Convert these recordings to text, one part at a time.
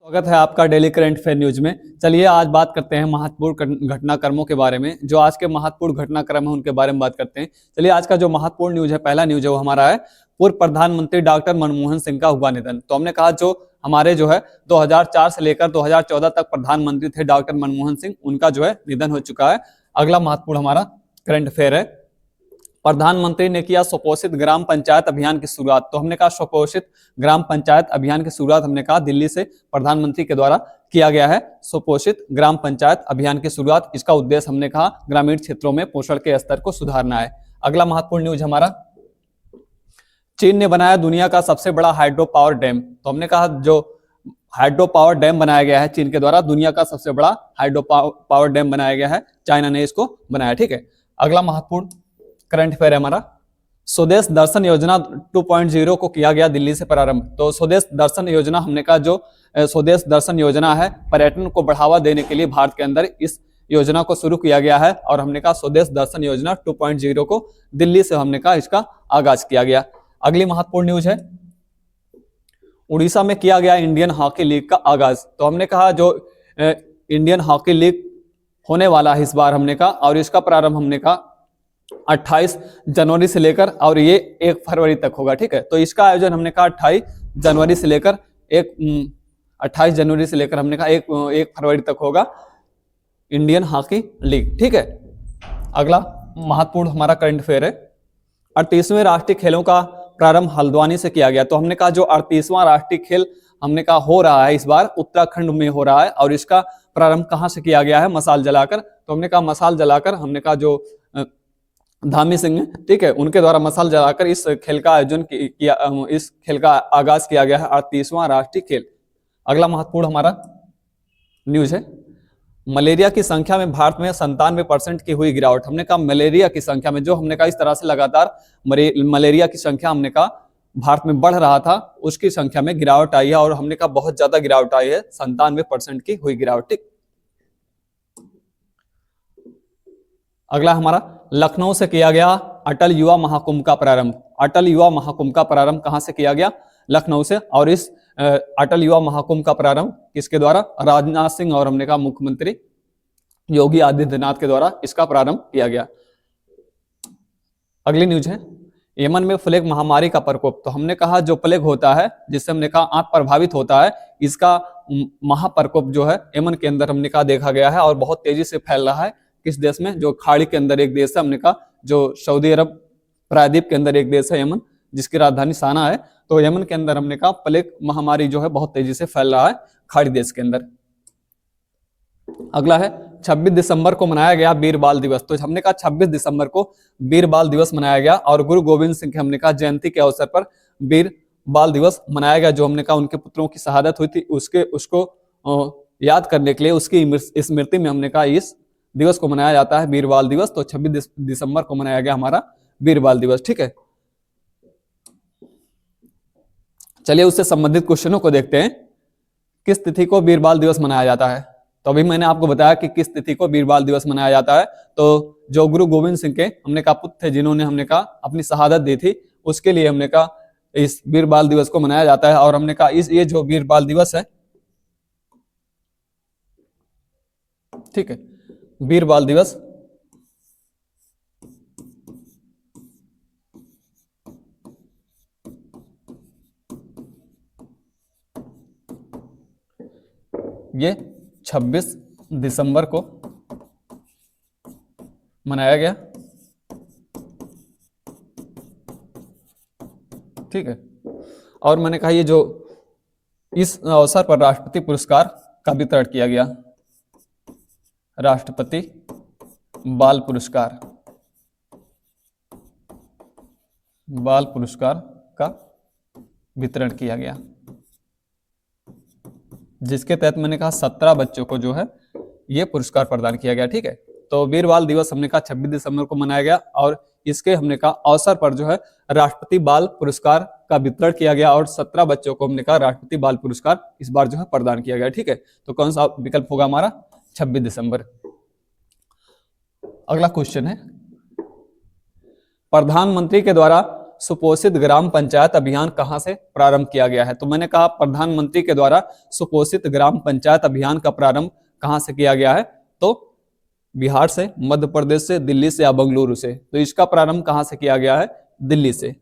स्वागत है आपका डेली करंट अफेयर न्यूज में। चलिए आज बात करते हैं महत्वपूर्ण घटनाक्रमों के बारे में। जो आज के महत्वपूर्ण घटनाक्रम है उनके बारे में बात करते हैं। चलिए आज का जो महत्वपूर्ण न्यूज है, पहला न्यूज है वो हमारा है पूर्व प्रधानमंत्री डॉक्टर मनमोहन सिंह का हुआ निधन। तो हमने कहा जो हमारे जो है 2004 से लेकर 2014 तक प्रधानमंत्री थे डॉक्टर मनमोहन सिंह, उनका जो है निधन हो चुका है। अगला महत्वपूर्ण हमारा करंट अफेयर है, प्रधानमंत्री ने किया सुपोषित ग्राम पंचायत अभियान की शुरुआत। तो हमने कहा सुपोषित ग्राम पंचायत अभियान की शुरुआत हमने कहा दिल्ली से प्रधानमंत्री के द्वारा किया गया है। सुपोषित ग्राम पंचायत अभियान की शुरुआत, इसका उद्देश्य हमने कहा ग्रामीण क्षेत्रों में पोषण के स्तर को सुधारना है। अगला महत्वपूर्ण न्यूज हमारा, चीन ने बनाया दुनिया का सबसे बड़ा हाइड्रो पावर डैम। तो हमने कहा जो हाइड्रो पावर डैम बनाया गया है चीन के द्वारा, दुनिया का सबसे बड़ा हाइड्रो पावर डैम बनाया गया है, चाइना ने इसको बनाया। ठीक है, अगला महत्वपूर्ण करंट अफेयर है हमारा, स्वदेश दर्शन योजना 2.0 को किया गया दिल्ली से प्रारंभ। तो स्वदेश दर्शन योजना हमने कहा जो स्वदेश दर्शन योजना है पर्यटन को बढ़ावा देने के लिए भारत के अंदर इस योजना को शुरू किया गया है, और हमने कहा स्वदेश दर्शन योजना 2.0 को दिल्ली से हमने कहा इसका आगाज किया गया। अगली महत्वपूर्ण न्यूज है, उड़ीसा में किया गया इंडियन हॉकी लीग का आगाज। तो हमने कहा जो इंडियन हॉकी लीग होने वाला है इस बार हमने कहा, और इसका प्रारंभ हमने कहा 28 जनवरी से लेकर और ये 1 फरवरी तक होगा। ठीक है, तो इसका आयोजन हमने कहा 28 जनवरी से लेकर हमने कहा 1 फरवरी तक होगा इंडियन हॉकी लीग। ठीक है, अगला महत्वपूर्ण हमारा करंट अफेयर है, 38वें राष्ट्रीय खेलों का प्रारंभ हल्द्वानी से किया गया। तो हमने कहा जो 38वां राष्ट्रीय खेल हमने कहा हो रहा है इस बार उत्तराखंड में हो रहा है, और इसका प्रारंभ कहां से किया गया है, मसाल जलाकर। तो हमने कहा मसाल जलाकर, हमने कहा जो धामी सिंह, ठीक है, उनके द्वारा मसाल जलाकर इस खेल का आयोजन किया, इस खेल का आगाज किया गया है 38वां राष्ट्रीय खेल। अगला महत्वपूर्ण हमारा न्यूज है, मलेरिया की संख्या में भारत में 97% की हुई गिरावट। हमने कहा मलेरिया की संख्या में जो हमने कहा इस तरह से लगातार मलेरिया की संख्या हमने कहा भारत में बढ़ रहा था, उसकी संख्या में गिरावट आई है, और हमने कहा बहुत ज्यादा गिरावट आई है, 97% की हुई गिरावट। ठीक, अगला हमारा, लखनऊ से किया गया अटल युवा महाकुंभ का प्रारंभ। अटल युवा महाकुंभ का प्रारंभ कहां से किया गया, लखनऊ से, और इस अटल युवा महाकुंभ का प्रारंभ किसके द्वारा, राजनाथ सिंह और हमने कहा मुख्यमंत्री योगी आदित्यनाथ के द्वारा इसका प्रारंभ किया गया। अगली न्यूज है, यमन में प्लेग महामारी का प्रकोप। तो हमने कहा जो प्लेग होता है जिससे हमने कहा आंख प्रभावित होता है, इसका महाप्रकोप जो है यमन के अंदर हमने कहा देखा गया है, और बहुत तेजी से फैल रहा है। किस देश में, जो खाड़ी के अंदर एक देश है, हमने कहा जो सऊदी अरब प्रायद्वीप के अंदर एक देश है यमन, जिसकी राजधानी साना है। तो यमन के अंदर हमने कहा प्लेग महामारी जो है बहुत तेजी से फैल रहा है खाड़ी देश के अंदर। अगला है, 26 दिसंबर को मनाया गया वीर बाल दिवस। तो हमने कहा 26 दिसंबर को वीर बाल दिवस मनाया गया, और गुरु गोविंद सिंह की हमने कहा जयंती के अवसर पर वीर बाल दिवस मनाया गया। जो हमने कहा उनके पुत्रों की शहादत हुई थी उसको याद करने के लिए उसकी स्मृति में हमने कहा इस दिवस को मनाया जाता है वीर बाल दिवस। तो 26 दिसंबर को मनाया गया हमारा वीर बाल दिवस। ठीक है, चलिए उससे संबंधित क्वेश्चनों को देखते हैं। किस तिथि को वीर बाल दिवस मनाया जाता है, तो अभी मैंने आपको बताया कि किस तिथि को वीर बाल दिवस मनाया जाता है। तो जो गुरु गोविंद सिंह के हमने कहा पुत्र थे जिन्होंने हमने कहा अपनी शहादत दी थी, उसके लिए हमने कहा इस वीर बाल दिवस को मनाया जाता है। और हमने कहा ये जो वीर बाल दिवस है, ठीक है, वीर बाल दिवस ये 26 दिसंबर को मनाया गया। ठीक है, और मैंने कहा ये जो इस अवसर पर राष्ट्रपति पुरस्कार का वितरण किया गया, राष्ट्रपति बाल पुरस्कार का वितरण किया गया, जिसके तहत मैंने कहा 17 बच्चों को जो है ये पुरस्कार प्रदान किया गया। ठीक है, तो वीर बाल दिवस हमने कहा 26 दिसंबर को मनाया गया, और इसके हमने कहा अवसर पर जो है राष्ट्रपति बाल पुरस्कार का वितरण किया गया, और 17 बच्चों को हमने कहा राष्ट्रपति बाल पुरस्कार इस बार जो है प्रदान किया गया। ठीक है, तो कौन सा विकल्प होगा हमारा, 26 दिसंबर। अगला क्वेश्चन है, प्रधानमंत्री के द्वारा सुपोषित ग्राम पंचायत अभियान कहाँ से प्रारंभ किया गया है? तो मैंने कहा प्रधानमंत्री के द्वारा सुपोषित ग्राम पंचायत अभियान का प्रारंभ कहाँ से किया गया है? तो बिहार से, मध्य प्रदेश से, दिल्ली से या बेंगलुरु से? तो इसका प्रारंभ कहाँ से किया गया है? दिल्ली से।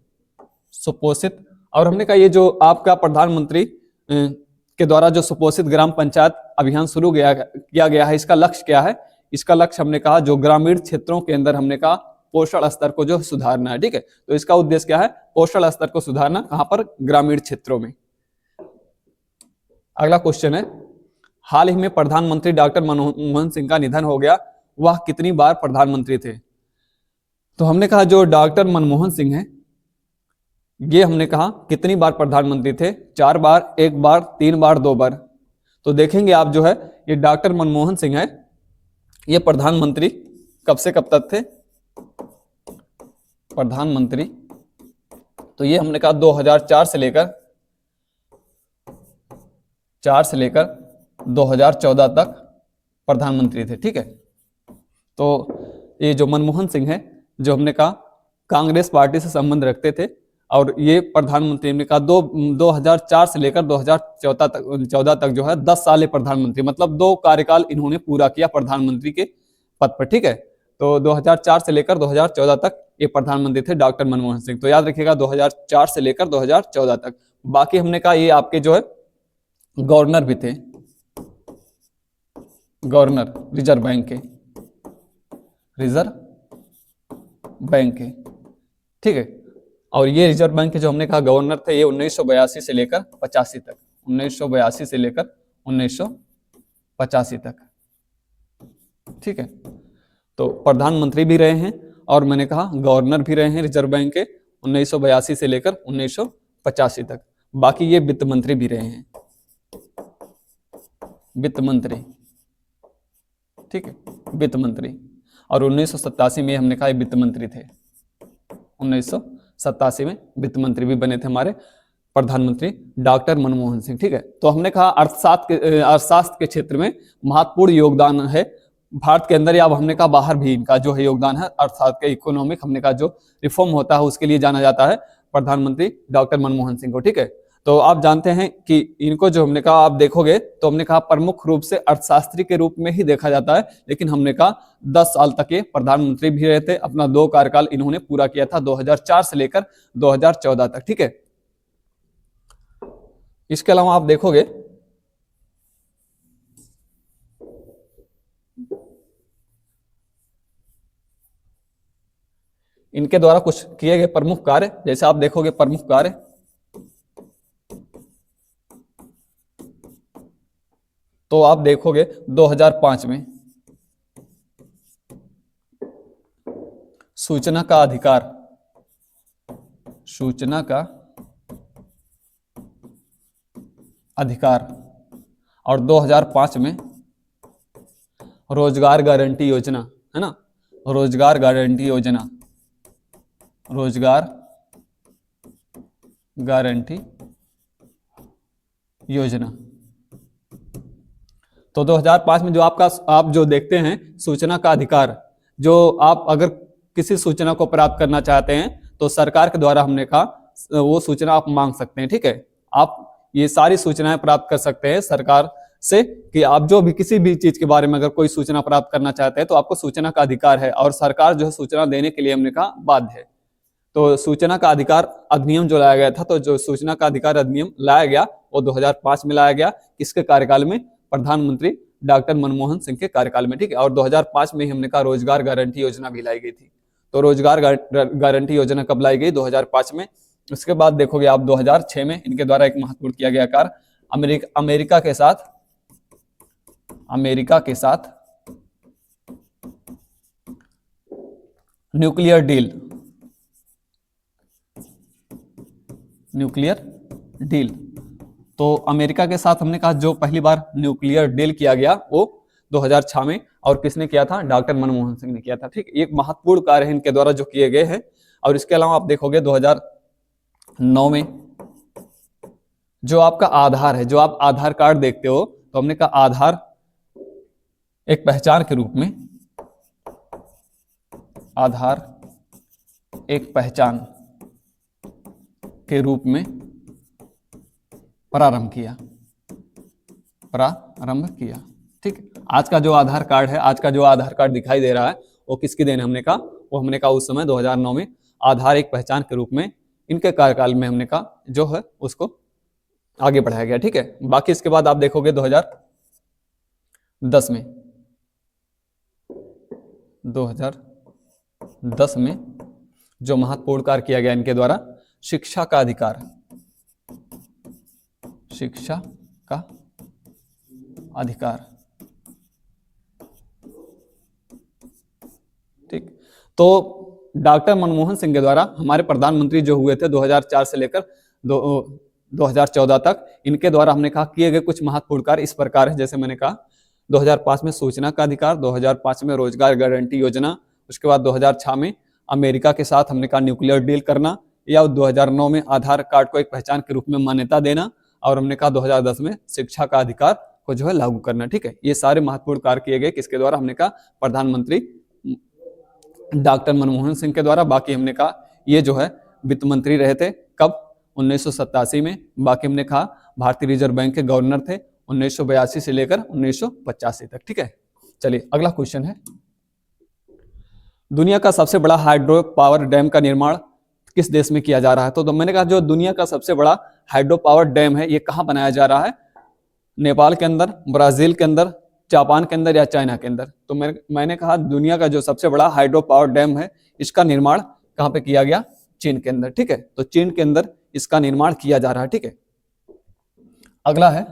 सुपोषित, और हमने कहा ये जो आपका प्रधानमंत्री के द्वारा जो सुपोषित ग्राम पंचायत अभियान शुरू किया गया है, इसका लक्ष्य क्या है? इसका लक्ष्य हमने कहा जो ग्रामीण क्षेत्रों के अंदर हमने कहा पोषण स्तर को जो सुधारना है, ठीक है। तो इसका उद्देश्य क्या है? पोषण स्तर को सुधारना, कहां पर? ग्रामीण क्षेत्रों में। अगला क्वेश्चन है, हाल ही में प्रधानमंत्री डॉक्टर मनमोहन सिंह का निधन हो गया, वह कितनी बार प्रधानमंत्री थे? तो हमने कहा जो डॉक्टर मनमोहन सिंह है, ये हमने कहा कितनी बार प्रधानमंत्री थे? 4 बार, 1 बार, 3 बार, 2 बार। तो देखेंगे आप जो है ये डॉक्टर मनमोहन सिंह है, ये प्रधानमंत्री कब से कब तक थे? प्रधानमंत्री तो ये हमने कहा 2004 से लेकर 2014 तक प्रधानमंत्री थे, ठीक है। तो ये जो मनमोहन सिंह है, जो हमने कहा कांग्रेस पार्टी से संबंध रखते थे, और ये प्रधानमंत्री हमने कहा 2004 से लेकर 2014 तक जो है 10 साल प्रधानमंत्री, मतलब 2 कार्यकाल इन्होंने पूरा किया प्रधानमंत्री के पद पर, ठीक है। तो 2004 से लेकर 2014 तक ये प्रधानमंत्री थे डॉक्टर मनमोहन सिंह। तो याद रखिएगा 2004 से लेकर 2014 तक। बाकी हमने कहा ये आपके जो है गवर्नर भी थे, गवर्नर रिजर्व बैंक के, ठीक है। और ये रिजर्व बैंक के जो हमने कहा गवर्नर थे, ये 1982 से लेकर 85 तक, 1982 से लेकर 1985 तक, ठीक है। तो प्रधानमंत्री भी रहे हैं और मैंने कहा गवर्नर भी रहे हैं रिजर्व बैंक के 1982 से लेकर 1985 तक। बाकी ये वित्त मंत्री भी रहे हैं, वित्त मंत्री, ठीक है, वित्त मंत्री। और 1987 में हमने कहा वित्त मंत्री थे, 1987 में वित्त मंत्री भी बने थे हमारे प्रधानमंत्री डॉक्टर मनमोहन सिंह, ठीक है। तो हमने कहा अर्थशास्त्र के क्षेत्र में महत्वपूर्ण योगदान है भारत के अंदर, या हमने कहा बाहर भी इनका जो है योगदान है। अर्थशास्त्र के इकोनॉमिक हमने कहा जो रिफॉर्म होता है उसके लिए जाना जाता है प्रधानमंत्री डॉक्टर मनमोहन सिंह को, ठीक है। तो आप जानते हैं कि इनको जो हमने कहा आप देखोगे तो हमने कहा प्रमुख रूप से अर्थशास्त्री के रूप में ही देखा जाता है, लेकिन हमने कहा 10 साल तक ये प्रधानमंत्री भी रहे थे। अपना 2 कार्यकाल इन्होंने पूरा किया था 2004 से लेकर 2014 तक, ठीक है। इसके अलावा आप देखोगे इनके द्वारा कुछ किए गए प्रमुख कार्य, जैसे आप देखोगे प्रमुख कार्य, तो आप देखोगे 2005 में सूचना का अधिकार, सूचना का अधिकार, और 2005 में रोजगार गारंटी योजना, है ना, रोजगार गारंटी योजना, रोजगार गारंटी योजना। तो 2005 में जो आप जो देखते हैं सूचना का अधिकार, जो आप अगर किसी सूचना को प्राप्त करना चाहते हैं तो सरकार के द्वारा हमने कहा वो सूचना आप मांग सकते हैं, ठीक है। आप ये सारी सूचनाएं प्राप्त कर सकते हैं सरकार से, कि आप जो भी किसी भी चीज के बारे में अगर कोई सूचना प्राप्त करना चाहते हैं तो आपको सूचना का अधिकार है, और सरकार जो है सूचना देने के लिए हमने कहा बाध्य है। तो सूचना का अधिकार अधिनियम जो लाया गया था, तो जो सूचना का अधिकार अधिनियम लाया गया वो 2005 में लाया गया, किसके कार्यकाल में? प्रधानमंत्री डॉक्टर मनमोहन सिंह के कार्यकाल में, ठीक है। और 2005 में ही हमने कहा रोजगार गारंटी योजना भी लाई गई थी। तो रोजगार गारंटी योजना कब लाई गई? 2005 में। उसके बाद देखोगे आप 2006 में इनके द्वारा एक महत्वपूर्ण किया गया कार्य, अमेरिका के साथ न्यूक्लियर डील। तो अमेरिका के साथ हमने कहा जो पहली बार न्यूक्लियर डील किया गया वो 2006 में, और किसने किया था? डॉक्टर मनमोहन सिंह ने किया था, ठीक। एक महत्वपूर्ण कार्य है इनके द्वारा जो किए गए हैं। और इसके अलावा आप देखोगे 2009 में जो आपका आधार है, जो आप आधार कार्ड देखते हो, तो हमने कहा आधार एक पहचान के रूप में, आधार एक पहचान के रूप में प्रारंभ किया। ठीक, आज का जो आधार कार्ड है, आज का जो आधार कार्ड दिखाई दे रहा है वो किसकी देन है? हमने कहा वो हमने कहा उस समय 2009 में आधार एक पहचान के रूप में इनके कार्यकाल में हमने कहा जो है उसको आगे बढ़ाया गया। ठीक है, बाकी इसके बाद आप देखोगे 2010 में जो महत्वपूर्ण कार्य किया गया इनके द्वारा, शिक्षा का अधिकार, ठीक। तो डॉक्टर मनमोहन सिंह के द्वारा हमारे प्रधानमंत्री जो हुए थे 2004 से लेकर 2014 तक, इनके द्वारा हमने कहा किए गए कुछ महत्वपूर्ण कार्य इस प्रकार है। जैसे मैंने कहा 2005 में सूचना का अधिकार, 2005 में रोजगार गारंटी योजना, उसके बाद 2006 में अमेरिका के साथ हमने कहा न्यूक्लियर डील करना, या 2009 में आधार कार्ड को एक पहचान के रूप में मान्यता देना, और हमने कहा 2010 में शिक्षा का अधिकार को जो है लागू करना। ठीक है, ये सारे महत्वपूर्ण कार्य किए गए किसके द्वारा? हमने कहा प्रधानमंत्री डॉक्टर मनमोहन सिंह के द्वारा। बाकी हमने कहा ये जो है वित्त मंत्री रहे थे कब? 1987 में। बाकी हमने कहा भारतीय रिजर्व बैंक के गवर्नर थे 1982 से लेकर 1985 तक। ठीक है, चलिए अगला क्वेश्चन है, दुनिया का सबसे बड़ा हाइड्रो पावर डैम का निर्माण किस देश में किया जा रहा है? तो मैंने कहा जो दुनिया का सबसे बड़ा हाइड्रो पावर डैम है ये कहाँ बनाया जा रहा है? नेपाल के अंदर, ब्राजील के अंदर, जापान के अंदर या चाइना के अंदर? तो मैंने कहा दुनिया का जो सबसे बड़ा हाइड्रो पावर डैम है इसका निर्माण कहाँ पे किया गया? चीन के अंदर। ठीक है, तो चीन के अंदर इसका निर्माण किया जा रहा है। ठीक है, अगला है,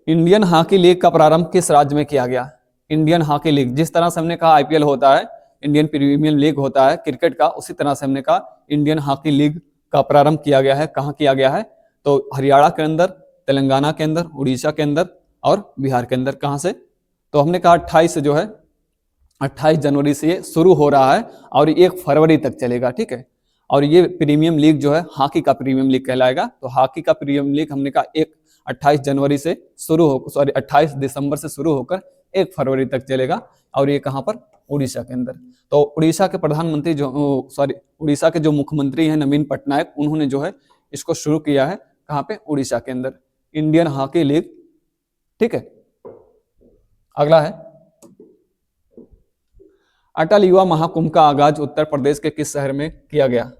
इंडियन हॉकी लीग का प्रारंभ किस राज्य में किया गया? इंडियन हॉकी लीग, जिस तरह से हमने कहा आईपीएल होता है, इंडियन प्रीमियर लीग होता है क्रिकेट का, उसी तरह से हमने कहा इंडियन हॉकी लीग का प्रारंभ किया गया है। कहाँ किया गया है? तो हरियाणा के अंदर, तेलंगाना के अंदर, उड़ीसा के अंदर और बिहार के अंदर। कहाँ से? तो हमने कहा 28 जनवरी से ये शुरू हो रहा है और 1 फरवरी तक चलेगा। ठीक है, और ये प्रीमियम लीग जो है हॉकी का प्रीमियम लीग कहलाएगा। तो हॉकी का प्रीमियम लीग हमने कहा 28 दिसंबर से शुरू होकर 1 फरवरी तक चलेगा, और ये कहाँ पर? उड़ीसा के अंदर। तो उड़ीसा के प्रधानमंत्री उड़ीसा के जो मुख्यमंत्री हैं नवीन पटनायक, उन्होंने जो है इसको शुरू किया है। कहाँ पे? उड़ीसा के अंदर, इंडियन हॉकी लीग। ठीक है, अगला है, अटल युवा महाकुंभ का आगाज उत्तर प्रदेश के किस शहर में किया गया?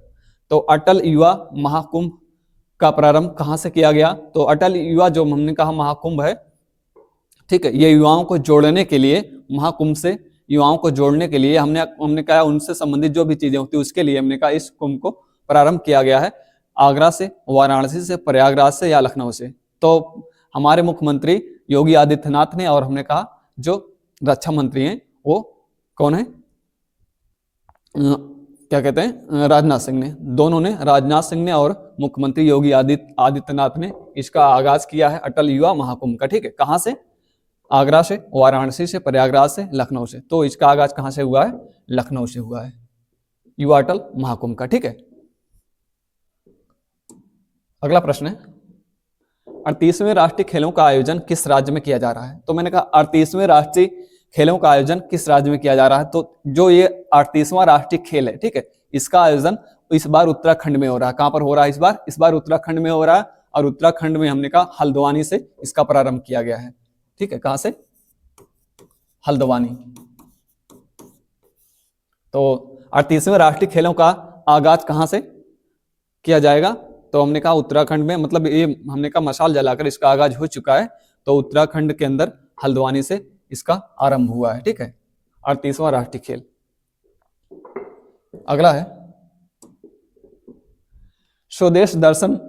तो अटल युवा महाकुंभ का प्रारंभ कहां से किया गया? तो अटल युवा जो हमने कहा महाकुंभ है, ठीक है, ये युवाओं को जोड़ने के लिए, महाकुंभ से युवाओं को जोड़ने के लिए हमने कहा उनसे संबंधित जो भी चीजें होती है उसके लिए हमने कहा इस कुंभ को प्रारंभ किया गया है। आगरा से, वाराणसी से, प्रयागराज से या लखनऊ से? तो हमारे मुख्यमंत्री योगी आदित्यनाथ ने, और हमने कहा जो रक्षा मंत्री हैं वो कौन है? क्या कहते हैं? राजनाथ सिंह ने। दोनों ने, राजनाथ सिंह ने और मुख्यमंत्री योगी आदित्यनाथ ने इसका आगाज किया है अटल युवा महाकुंभ का। ठीक है, कहां से? आगरा से, वाराणसी से, प्रयागराज से, लखनऊ से। तो इसका आगाज कहां से हुआ है? लखनऊ से हुआ है, युवा अटल महाकुंभ का। ठीक है, अगला प्रश्न है, 38वें राष्ट्रीय खेलों का आयोजन किस राज्य में किया जा रहा है? तो मैंने कहा 38वें राष्ट्रीय खेलों का आयोजन किस राज्य में किया जा रहा है? तो जो ये 38वां राष्ट्रीय खेल है, ठीक है, इसका आयोजन इस बार उत्तराखंड में हो रहा है। कहां पर हो रहा है इस बार उत्तराखंड में हो रहा है, और उत्तराखंड में हमने कहा हल्द्वानी से इसका प्रारंभ किया गया है। ठीक है, कहां से? हल्द्वानी। तो 38वें राष्ट्रीय खेलों का आगाज कहां से किया जाएगा? तो हमने कहा उत्तराखंड में, मतलब ये हमने कहा मशाल जलाकर इसका आगाज हो चुका है। तो उत्तराखंड के अंदर हल्द्वानी से इसका आरंभ हुआ है। ठीक है, 38वां राष्ट्रीय खेल। अगला है, स्वदेश दर्शन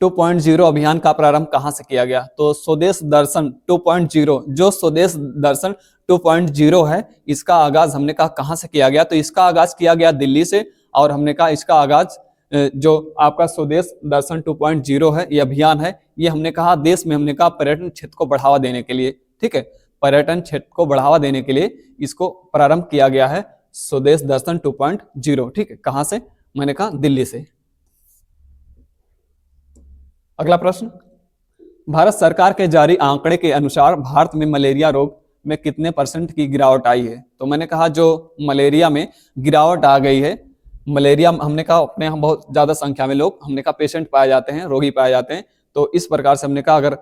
2.0 अभियान का प्रारंभ कहां से किया गया? तो स्वदेश दर्शन 2.0, जो स्वदेश दर्शन 2.0 है, इसका आगाज हमने कहा कहां से किया गया? तो इसका आगाज किया गया दिल्ली से, और हमने कहा इसका आगाज जो आपका स्वदेश दर्शन 2.0 है, ये अभियान है, ये हमने कहा देश में हमने कहा पर्यटन क्षेत्र को बढ़ावा देने के लिए। ठीक है, पर्यटन क्षेत्र को बढ़ावा देने के लिए इसको प्रारंभ किया गया है, स्वदेश दर्शन 2.0। ठीक है, कहां से? मैंने कहा दिल्ली से। अगला प्रश्न, भारत सरकार के जारी आंकड़े के अनुसार भारत में मलेरिया रोग में कितने % की गिरावट आई है? तो मैंने कहा जो मलेरिया में गिरावट आ गई है मलेरिया हमने कहा अपने यहाँ बहुत ज्यादा संख्या में लोग हमने कहा पेशेंट पाए जाते हैं, रोगी पाए जाते हैं। तो इस प्रकार से हमने कहा अगर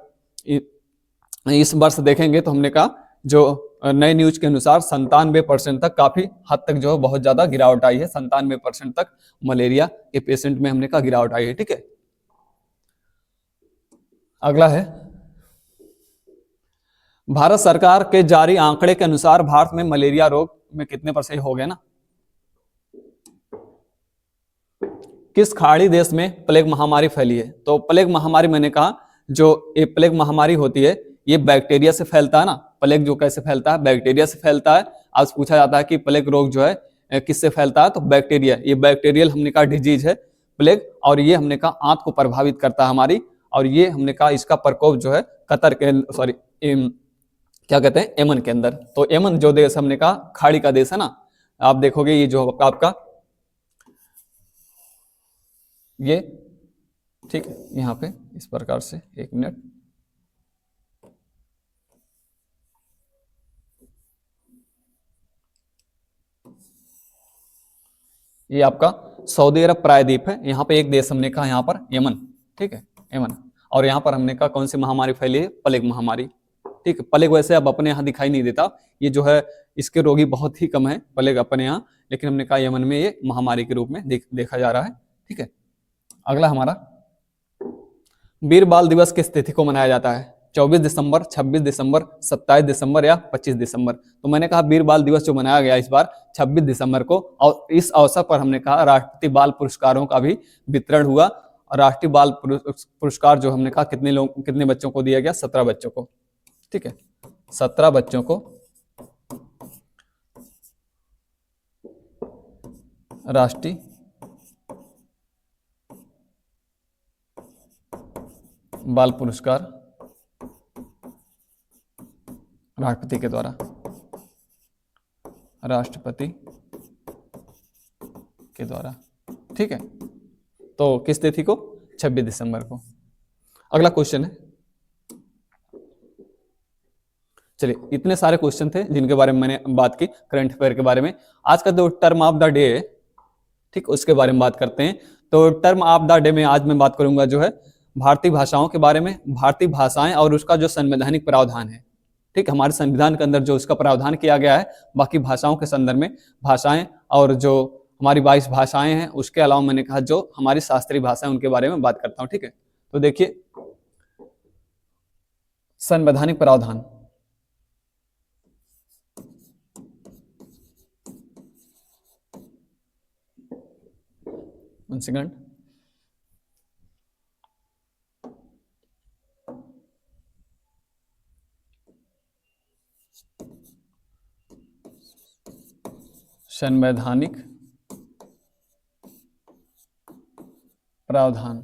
इस वर्ष देखेंगे तो हमने कहा जो नए न्यूज के अनुसार 97% तक, काफी हद तक जो है बहुत ज्यादा गिरावट आई है, 97% तक मलेरिया के पेशेंट में हमने कहा गिरावट आई है। ठीक है, अगला है, भारत सरकार के जारी आंकड़े के अनुसार भारत में मलेरिया रोग में कितने परसेंट हो गए ना, किस खाड़ी देश में प्लेग महामारी फैली है? तो प्लेग महामारी मैंने कहा जो ये प्लेग महामारी होती है ये बैक्टीरिया से फैलता है ना। प्लेग जो कैसे फैलता है? बैक्टीरिया से फैलता है। आज पूछा जाता है कि प्लेग रोग जो है किससे फैलता है, तो बैक्टीरिया, ये बैक्टीरियल हमने कहा डिजीज है प्लेग, और ये हमने कहा आंत को प्रभावित करता है हमारी, और ये हमने कहा इसका प्रकोप जो है कतर के सॉरी क्या कहते हैं यमन के अंदर। तो यमन जो देश हमने कहा खाड़ी का देश है ना, आप देखोगे ये जो आपका ये, ठीक है, यहाँ पे इस प्रकार से, एक मिनट, ये आपका सऊदी अरब प्रायद्वीप है। यहाँ पे एक देश हमने कहा यहाँ पर यमन, ठीक है, यमन, और यहाँ पर हमने कहा कौन सी महामारी फैली है? प्लेग महामारी। ठीक है, प्लेग वैसे अब अपने यहाँ दिखाई नहीं देता, ये जो है इसके रोगी बहुत ही कम है प्लेग अपने यहाँ, लेकिन हमने कहा यमन में ये महामारी के रूप में देखा जा रहा है। ठीक है, अगला हमारा, वीर बाल दिवस किस तिथि को मनाया जाता है? 24 दिसंबर, 26 दिसंबर, 27 दिसंबर या 25 दिसंबर? तो मैंने कहा वीर बाल दिवस जो मनाया गया इस बार 26 दिसंबर को, और इस अवसर पर हमने कहा राष्ट्रीय बाल पुरस्कारों का भी वितरण हुआ। राष्ट्रीय बाल पुरस्कार जो हमने कहा कितने बच्चों को दिया गया? 17 बच्चों को। ठीक है, 17 बच्चों को राष्ट्रीय बाल पुरस्कार राष्ट्रपति के द्वारा। ठीक है, तो किस तिथि को? 26 दिसंबर को। अगला क्वेश्चन है, चलिए इतने सारे क्वेश्चन थे जिनके बारे में मैंने बात की करंट अफेयर के बारे में। आज का जो टर्म ऑफ द डे है, ठीक, उसके बारे में बात करते हैं। तो टर्म ऑफ द डे में आज मैं बात करूंगा जो है भारतीय भाषाओं के बारे में, भारतीय भाषाएं और उसका जो संवैधानिक प्रावधान है। ठीक, हमारे संविधान के अंदर जो उसका प्रावधान किया गया है, बाकी भाषाओं के संदर्भ में भाषाएं और जो हमारी 22 भाषाएं हैं, उसके अलावा मैंने कहा जो हमारी शास्त्रीय भाषा है उनके बारे में बात करता हूं। ठीक है, तो देखिए संवैधानिक प्रावधान, सेकंड, संवैधानिक प्रावधान,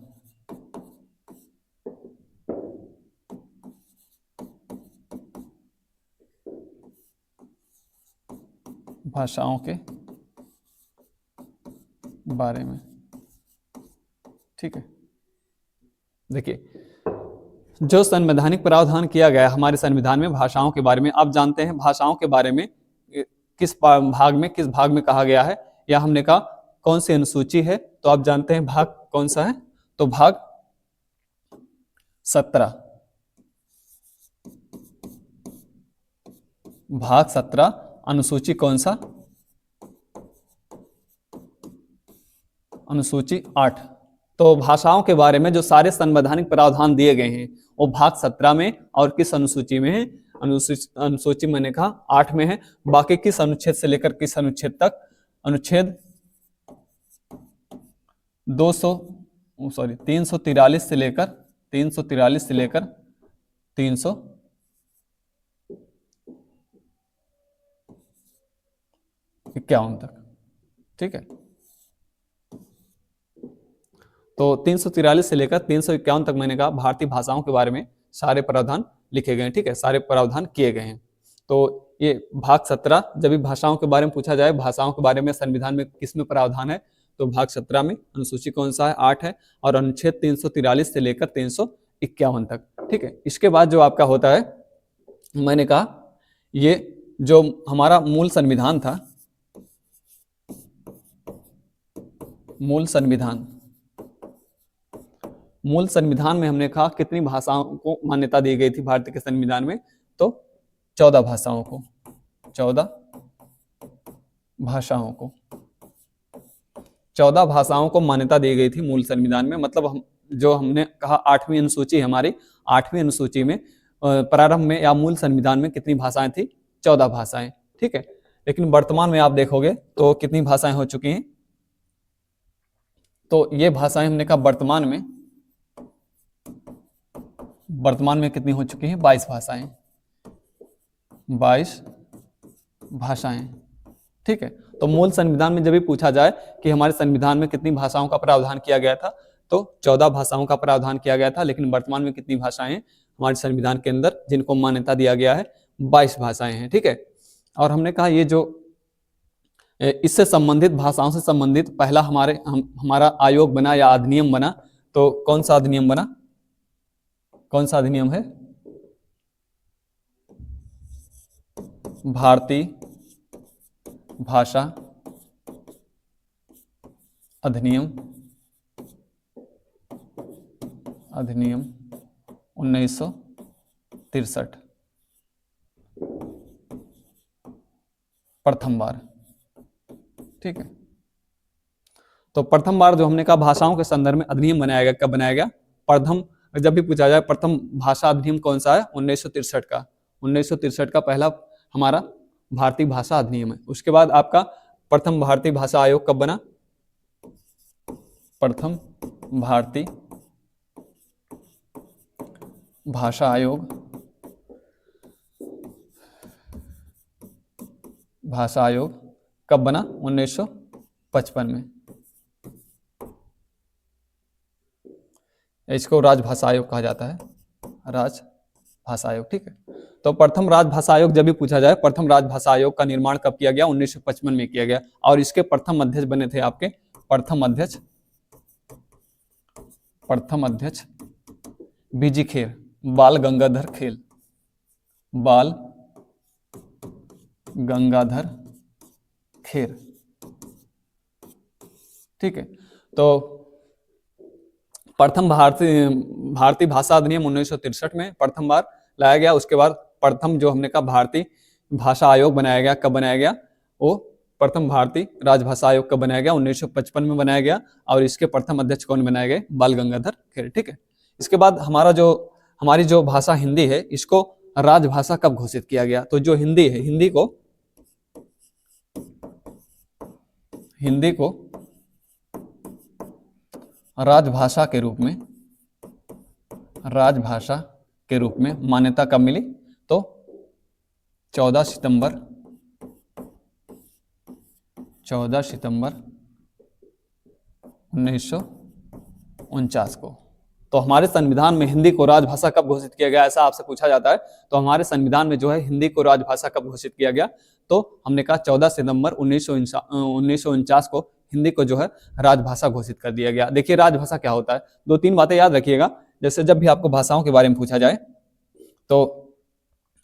भाषाओं के बारे में। ठीक है, देखिए जो संवैधानिक प्रावधान किया गया हमारे संविधान में भाषाओं के बारे में, आप जानते हैं भाषाओं के बारे में किस भाग में कहा गया है, या हमने कहा कौन सी अनुसूची है? तो आप जानते हैं भाग कौन सा है? तो भाग 17, भाग 17 अनुसूची कौन सा? अनुसूची 8। तो भाषाओं के बारे में जो सारे संवैधानिक प्रावधान दिए गए हैं वो भाग 17 में, और किस अनुसूची में है? अनुसूची मैंने कहा 8 में है। बाकी किस अनुच्छेद से लेकर किस अनुच्छेद तक? अनुच्छेद 343 से लेकर 351 तक। ठीक है, तो 343 से लेकर 351 तक मैंने कहा भारतीय भाषाओं के बारे में सारे प्रावधान लिखे गए हैं। ठीक है, सारे प्रावधान किए गए हैं। तो ये भाग 17, जब भी भाषाओं के बारे में पूछा जाए, भाषाओं के बारे में संविधान में किसमें प्रावधान है, तो भाग 17 में। अनुसूची कौन सा है? 8 है, और अनुच्छेद 343 से लेकर 351 तक। ठीक है, इसके बाद जो आपका होता है, मैंने कहा ये जो हमारा मूल संविधान था, मूल संविधान। मूल संविधान में हमने कहा कितनी भाषाओं को मान्यता दी गई थी भारत के संविधान में, तो 14 भाषाओं को, 14 भाषाओं को, 14 भाषाओं को मान्यता दी गई थी मूल संविधान में। मतलब हम जो हमने कहा 8वीं अनुसूची, हमारी 8वीं अनुसूची में प्रारंभ में या मूल संविधान में कितनी भाषाएं थी, 14 भाषाएं, ठीक है। लेकिन वर्तमान में आप देखोगे तो कितनी भाषाएं हो चुकी हैं, तो ये भाषाएं हमने कहा वर्तमान में कितनी हो चुकी हैं, 22 भाषाएं, 22 भाषाएं, ठीक है। तो मूल संविधान में जब भी पूछा जाए कि हमारे संविधान में कितनी भाषाओं का प्रावधान किया गया था, तो 14 भाषाओं का प्रावधान किया गया था। लेकिन वर्तमान में कितनी भाषाएं हैं हमारे संविधान के अंदर जिनको मान्यता दिया गया है, 22 भाषाएं हैं, ठीक है। और हमने कहा ये जो इससे संबंधित भाषाओं से संबंधित पहला हमारा आयोग बना या अधिनियम बना, तो कौन सा अधिनियम बना, कौन सा अधिनियम है, भारतीय भाषा अधिनियम 1963, प्रथम बार, ठीक है। तो प्रथम बार जो हमने कहा भाषाओं के संदर्भ में अधिनियम बनाया गया, कब बनाया गया, प्रथम, जब भी पूछा जाए प्रथम भाषा अधिनियम कौन सा है, 1963 का, 1963 का पहला हमारा भारतीय भाषा अधिनियम है। उसके बाद आपका प्रथम भारतीय भाषा आयोग कब बना, प्रथम भारतीय भाषा आयोग, भाषा आयोग कब बना, 1955 में। इसको राजभाषा आयोग कहा जाता है, राजभाषा आयोग, ठीक है। तो प्रथम राजभाषा आयोग जब भी पूछा जाए, प्रथम राजभाषा आयोग का निर्माण कब किया गया, 1955 में किया गया। और इसके प्रथम अध्यक्ष बने थे आपके, प्रथम अध्यक्ष बीजी खेर, बाल गंगाधर खेल, बाल गंगाधर खेर, ठीक है। तो प्रथम भारतीय भाषा अधिनियम 1963 में प्रथम बार लाया गया। उसके बाद प्रथम जो हमने कहा भारतीय भाषा आयोग बनाया गया, कब बनाया गया, वो प्रथम भारतीय राजभाषा आयोग कब बनाया गया, 1955 में बनाया गया। और इसके प्रथम अध्यक्ष कौन बनाए गए, बाल गंगाधर खेर, ठीक है। इसके बाद हमारी जो भाषा हिंदी है, इसको राजभाषा कब घोषित किया गया, तो जो हिंदी है, हिंदी को राजभाषा के रूप में मान्यता कब मिली, तो 14 सितंबर 1949 को। तो हमारे संविधान में हिंदी को राजभाषा कब घोषित किया गया, ऐसा आपसे पूछा जाता है। तो हमारे संविधान में जो है हिंदी को राजभाषा कब घोषित किया गया, तो हमने कहा 14 सितंबर 1949 को हिंदी को जो है राजभाषा घोषित कर दिया गया। देखिए राजभाषा क्या होता है, 2-3 बातें याद रखिएगा। जैसे जब भी आपको भाषाओं के बारे में पूछा जाए, तो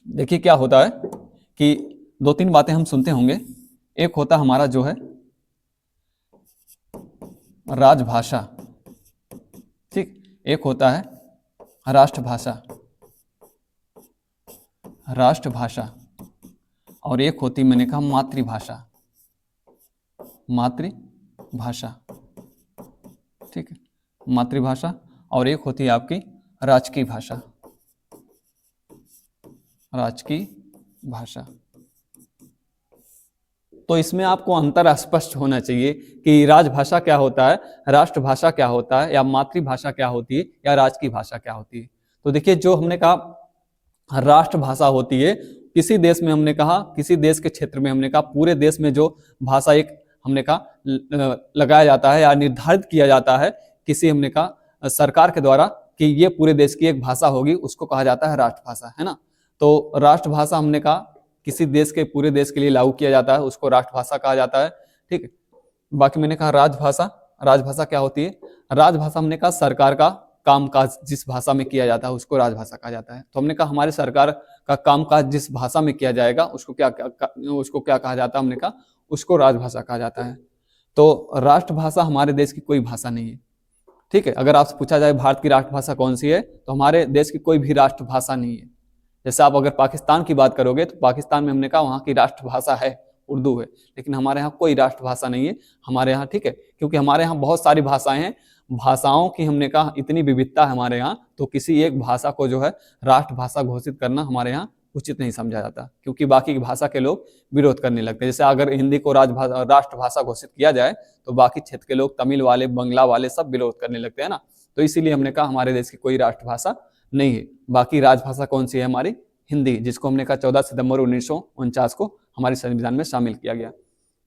देखिए क्या होता है कि 2-3 बातें हम सुनते होंगे। एक होता हमारा जो है राजभाषा, ठीक, एक होता है राष्ट्रभाषा, और एक होती, मैंने कहा, मातृभाषा, ठीक है, मातृभाषा। और एक होती है आपकी राजकीय भाषा। तो इसमें आपको अंतर स्पष्ट होना चाहिए कि राजभाषा क्या होता है, राष्ट्रभाषा क्या होता है, या मातृभाषा क्या होती है, या राजकीय भाषा क्या होती है। तो देखिए जो हमने कहा राष्ट्रभाषा होती है, किसी देश में हमने कहा, किसी देश के क्षेत्र में हमने कहा, पूरे देश में जो भाषा एक हमने कहा लगाया जाता है या निर्धारित किया जाता है किसी, हमने कहा, सरकार के द्वारा कि ये पूरे देश की एक भाषा होगी, उसको कहा जाता है राष्ट्रभाषा, है ना। तो राष्ट्रभाषा हमने कहा किसी देश के, पूरे देश के लिए लागू किया जाता है, उसको राष्ट्रभाषा कहा जाता है, ठीक है। बाकी मैंने कहा राजभाषा क्या होती है, राजभाषा हमने कहा सरकार का कामकाज जिस भाषा में किया जाता है उसको राजभाषा कहा जाता है। तो हमने कहा हमारे सरकार का कामकाज जिस भाषा में किया जाएगा उसको क्या कहा जाता है, हमने कहा उसको राजभाषा कहा जाता है। तो राष्ट्रभाषा हमारे देश की कोई भाषा नहीं है, ठीक है। अगर आपसे पूछा जाए भारत की राष्ट्रभाषा कौन सी है, तो हमारे देश की कोई भी राष्ट्रभाषा नहीं है। जैसे आप अगर पाकिस्तान की बात करोगे तो पाकिस्तान में हमने कहा वहाँ की राष्ट्रभाषा है उर्दू है, लेकिन हमारे यहाँ कोई राष्ट्रभाषा नहीं है हमारे यहाँ, ठीक है। क्योंकि हमारे यहाँ बहुत सारी भाषाएं हैं, भाषाओं की हमने कहा इतनी विविधता है हमारे यहाँ, तो किसी एक भाषा को जो है राष्ट्रभाषा घोषित करना हमारे यहाँ उचित नहीं समझा जाता, क्योंकि बाकी की भाषा के लोग विरोध करने लगते हैं। जैसे अगर हिंदी को राष्ट्रभाषा घोषित किया जाए तो बाकी क्षेत्र के लोग, तमिल वाले, बंगला वाले, सब विरोध करने लगते हैं ना। तो इसीलिए हमने कहा हमारे देश की कोई राष्ट्रभाषा नहीं है। बाकी राजभाषा कौन सी है हमारी? हिंदी, जिसको हमने कहा 14 सितंबर 1949 को हमारे संविधान में शामिल किया गया।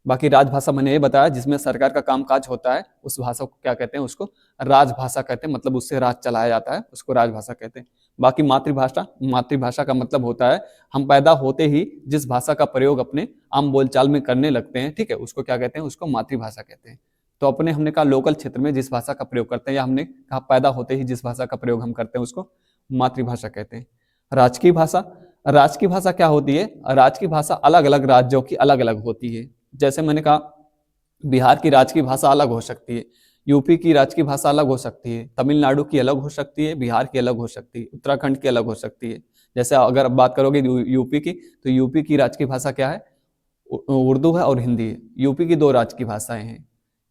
बाकी राजभाषा मैंने ये बताया जिसमें सरकार का कामकाज होता है, उस भाषा को क्या कहते हैं? उसको राजभाषा कहते हैं, मतलब उससे राज चलाया जाता है, उसको राजभाषा कहते हैं। बाकी मातृभाषा, मातृभाषा का मतलब होता है हम पैदा होते ही जिस भाषा का प्रयोग अपने आम बोलचाल में करने लगते हैं, ठीक है, उसको क्या कहते हैं? उसको मातृभाषा कहते हैं। तो अपने हमने कहा लोकल क्षेत्र में जिस भाषा का प्रयोग करते हैं, या हमने कहा पैदा होते ही जिस भाषा का प्रयोग हम करते हैं उसको मातृभाषा कहते हैं। राजकीय भाषा, राजकीय भाषा क्या होती है? राजकीय भाषा अलग अलग राज्यों की अलग अलग होती है। जैसे मैंने कहा बिहार की राजकीय भाषा अलग हो सकती है, यूपी की राजकीय भाषा अलग हो सकती है, तमिलनाडु की अलग हो सकती है, बिहार की अलग हो सकती है, उत्तराखंड की अलग हो सकती है। जैसे अगर आप बात करोगे यूपी की, तो यूपी की राजकीय भाषा क्या है? उर्दू है और हिंदी है। यूपी की दो राजकीय भाषाएं हैं,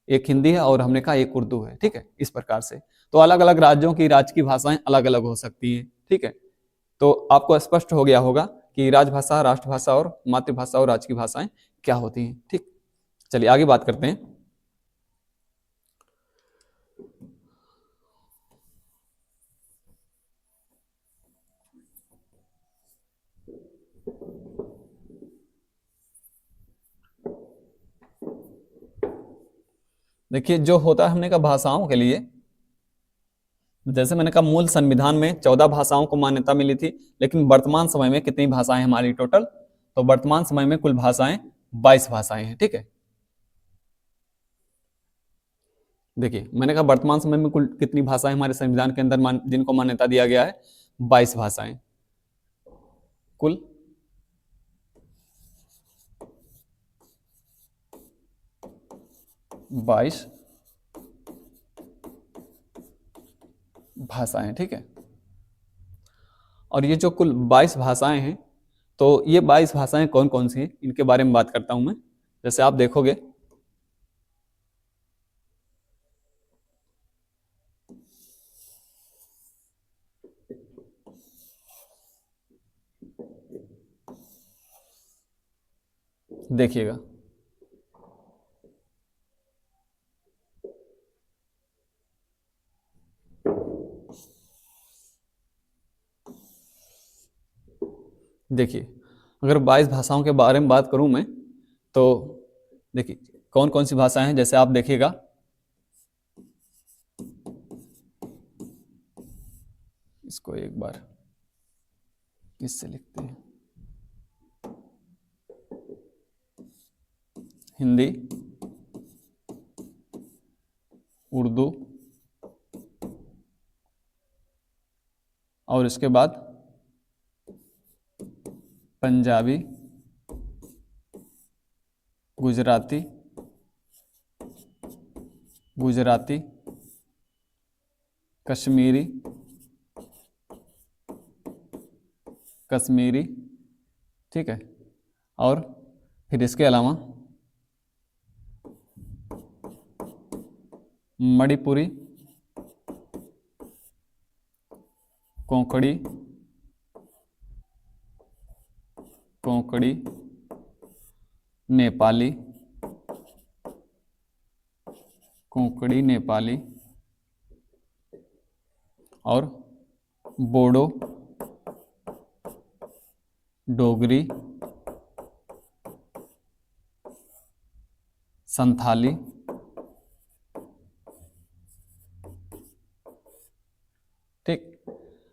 एक हिंदी है और हमने कहा एक उर्दू है, ठीक है। इस प्रकार से तो अलग अलग राज्यों की राजकीय भाषाएं अलग अलग हो सकती हैं, ठीक है। तो आपको स्पष्ट हो गया होगा कि राजभाषा, राष्ट्रभाषा और मातृभाषा और राजकीय भाषाएं क्या होती हैं, ठीक। चलिए आगे बात करते हैं। देखिए जो होता है हमने कहा भाषाओं के लिए, जैसे मैंने कहा मूल संविधान में 14 भाषाओं को मान्यता मिली थी, लेकिन वर्तमान समय में कितनी भाषाएं हमारी टोटल? तो वर्तमान समय में कुल भाषाएं 22 भाषाएं हैं, ठीक है। देखिए मैंने कहा वर्तमान समय में कुल कितनी भाषाएं हमारे संविधान के अंदर जिनको मान्यता दिया गया है? 22 भाषाएं कुल। बाईस भाषाएं, ठीक है। और ये जो कुल 22 भाषाएं हैं, तो ये 22 भाषाएं कौन कौन सी हैं इनके बारे में बात करता हूं मैं। जैसे आप देखोगे देखिएगा, देखिए अगर 22 भाषाओं के बारे में बात करूं मैं, तो देखिए कौन कौन सी भाषाएं हैं। जैसे आप देखिएगा इसको एक बार इससे लिखते हैं, हिंदी, उर्दू, और इसके बाद पंजाबी, गुजराती, गुजराती, कश्मीरी, कश्मीरी, ठीक है। और फिर इसके अलावा मणिपुरी, कोंकणी, कोंकणी, नेपाली, कोंकणी नेपाली, और बोडो, डोगरी, संथाली, ठीक।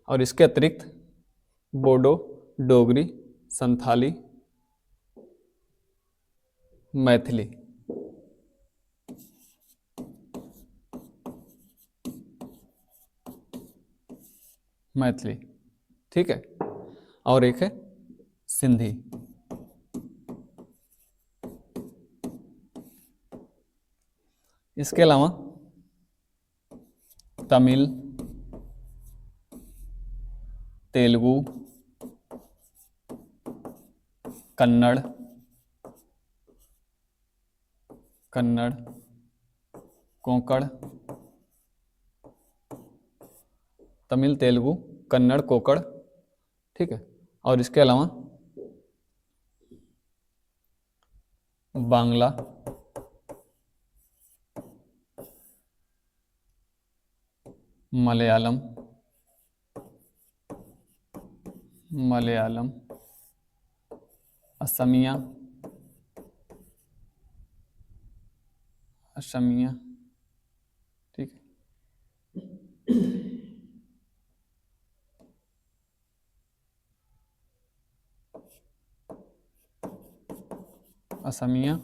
और इसके अतिरिक्त बोडो, डोगरी, संथाली, मैथिली, मैथिली, ठीक है। और एक है सिंधी। इसके अलावा तमिल, तेलुगु, कन्नड़, कोंकण, तमिल, तेलुगु, कन्नड़, कोंकण, ठीक है। और इसके अलावा बांग्ला, मलयालम, असमिया, ठीक है। असमिया,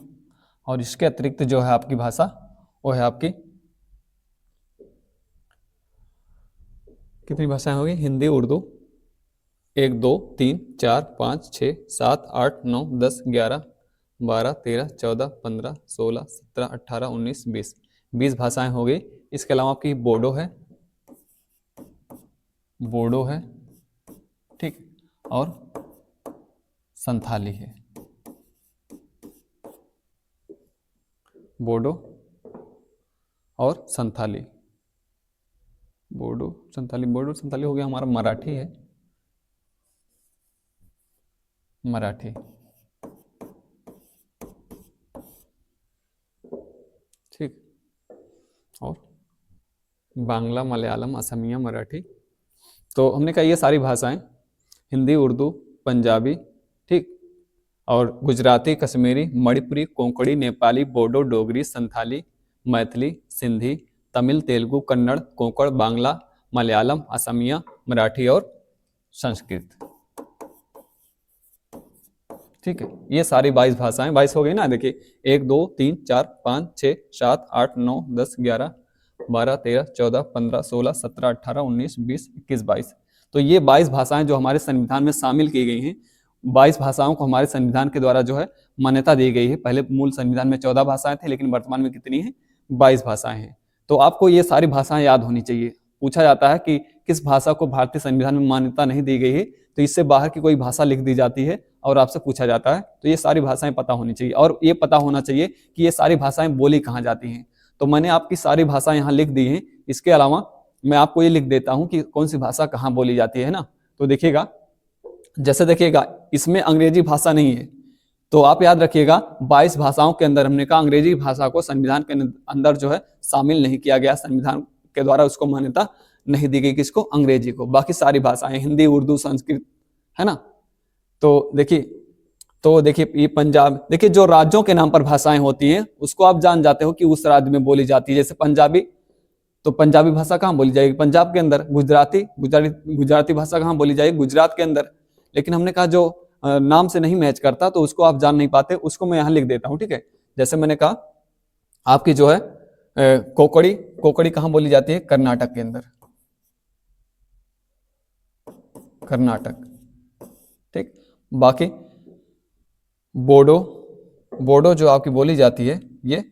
और इसके अतिरिक्त जो है आपकी भाषा वो है आपकी कितनी भाषाएं होगी? हिंदी, उर्दू 1 2 3 4 5 6 7 8 9 10 11 12 13 14 15 16 17 18 19 20 भाषाएं हो गई। इसके अलावा आपकी बोडो है, ठीक, और संथाली है। बोडो और संथाली, बोडो संथाली हो गया। हमारा मराठी है, ठीक, और बांग्ला, मलयालम, असमिया, मराठी। तो हमने कहा ये सारी भाषाएं, हिंदी, उर्दू, पंजाबी, ठीक, और गुजराती, कश्मीरी, मणिपुरी, कोंकणी, नेपाली, बोडो, डोगरी, संथाली, मैथिली, सिंधी, तमिल, तेलुगु, कन्नड़, कोंकण, बांग्ला, मलयालम, असमिया, मराठी और संस्कृत, ठीक है। ये सारी 22 भाषाएं, 22 हो गई ना। देखिए 1 2 3 4 5 6 7 8 9 10 11 12 13 14 15 16 17 18 19 20 21 22। तो ये 22 भाषाएं जो हमारे संविधान में शामिल की गई हैं, 22 भाषाओं को हमारे संविधान के द्वारा जो है मान्यता दी गई है। पहले मूल संविधान में 14 भाषाएं थी, लेकिन वर्तमान में कितनी है? 22 भाषाएं हैं। तो आपको ये सारी भाषाएं याद होनी चाहिए। पूछा जाता है कि किस भाषा को भारतीय संविधान में मान्यता नहीं दी गई है, तो इससे बाहर की कोई भाषा लिख दी जाती है और आपसे पूछा जाता है। तो ये सारी भाषाएं पता होनी चाहिए, और ये पता होना चाहिए कि ये सारी भाषाएं बोली कहाँ जाती हैं। तो मैंने आपकी सारी भाषा यहाँ लिख दी हैं। इसके अलावा मैं आपको ये लिख देता हूँ कि कौन सी भाषा कहाँ बोली जाती है ना। तो देखिएगा, जैसे देखिएगा इसमें अंग्रेजी भाषा नहीं है, तो आप याद रखिएगा 22 भाषाओं के अंदर हमने कहा अंग्रेजी भाषा को संविधान के अंदर जो है शामिल नहीं किया गया, संविधान के द्वारा उसको मान्यता नहीं दी गई, किसको? अंग्रेजी को। बाकी सारी भाषाएं हिंदी, उर्दू, संस्कृत, है ना। तो देखिए ये पंजाब, देखिए जो राज्यों के नाम पर भाषाएं होती हैं उसको आप जान जाते हो कि उस राज्य में बोली जाती है। जैसे पंजाबी, तो पंजाबी भाषा कहाँ बोली जाएगी? पंजाब के अंदर। गुजराती भाषा कहाँ बोली जाएगी? गुजरात के अंदर। लेकिन हमने कहा जो नाम से नहीं मैच करता तो उसको आप जान नहीं पाते, उसको मैं यहाँ लिख देता हूँ, ठीक है। जैसे मैंने कहा आपकी जो है कोंकणी कहाँ बोली जाती है? कर्नाटक के अंदर, कर्नाटक, ठीक। बाकी बोडो जो आपकी बोली जाती है ये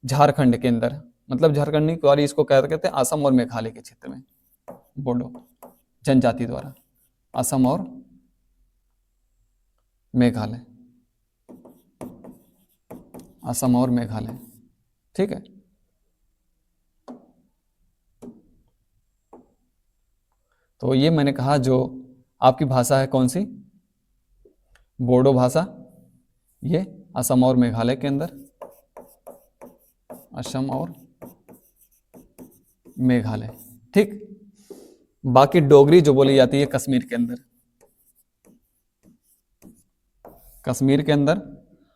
झारखंड के अंदर, मतलब झारखंड नहीं, सॉरी, इसको कहते हैं असम और मेघालय के क्षेत्र में बोडो जनजाति द्वारा, असम और मेघालय, ठीक है। तो ये मैंने कहा जो आपकी भाषा है कौन सी? बोडो भाषा, ये असम और मेघालय के अंदर, असम और मेघालय, ठीक। बाकी डोगरी जो बोली जाती है कश्मीर के अंदर,